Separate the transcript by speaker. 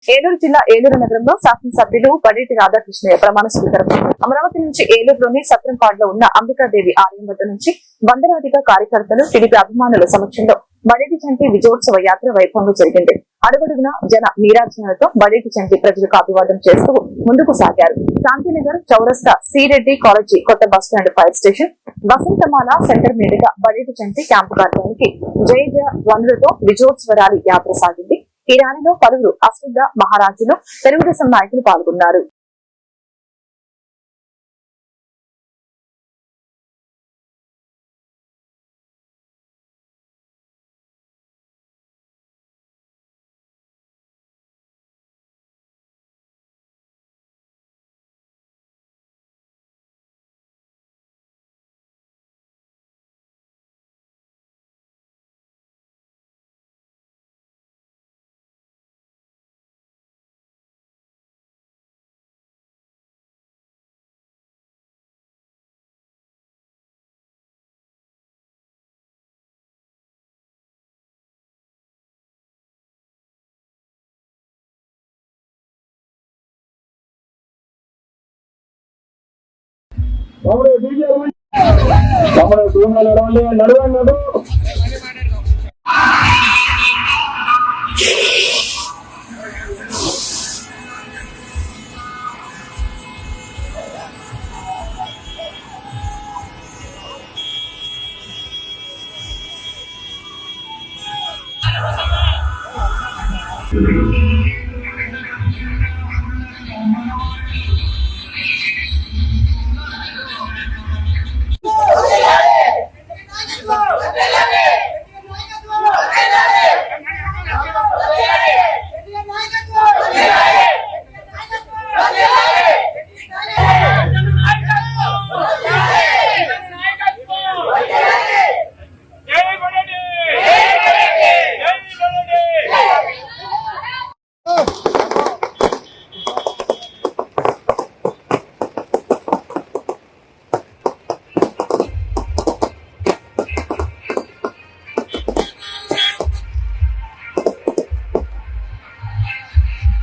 Speaker 1: ఏలూరు జిల్లా ఏలూరు నగరంలో శాసనసభ్యులు పడేటి రాధాకృష్ణయ్య ప్రమాణ స్వీకారం. అమరావతి నుంచి ఏలూరులోని సత్రంపాడులో ఉన్న అంబికాదేవి ఆలయం వద్ద నుంచి వందలాదిగా కార్యకర్తలు టీడీపీ అభిమానుల సమక్షంలో బడేటి చంటి విజయోత్సవ యాత్ర వైభవంగా జరిగింది. అడుగడుగున జన నీరాజనాలతో బడేటి చంటి ప్రజలకు అభివాదం చేస్తూ ముందుకు సాగారు. శాంతినగర్ చౌరస్తా సిరెడ్డి కాలేజీ కొత్త bus stand fire station Vasanthamala centre మీదుగా బడేటి చంటి క్యాంపు కార్యాలయానికి జయ జయ ధ్వనులతో విజయోత్సవ ర్యాలీ యాత్ర సాగింది. ఈ ర్యాలీలో పలువురు అశ్వద్ధ మహారాజులు తెలుగుదేశం నాయకులు పాల్గొన్నారు.
Speaker 2: Thank you.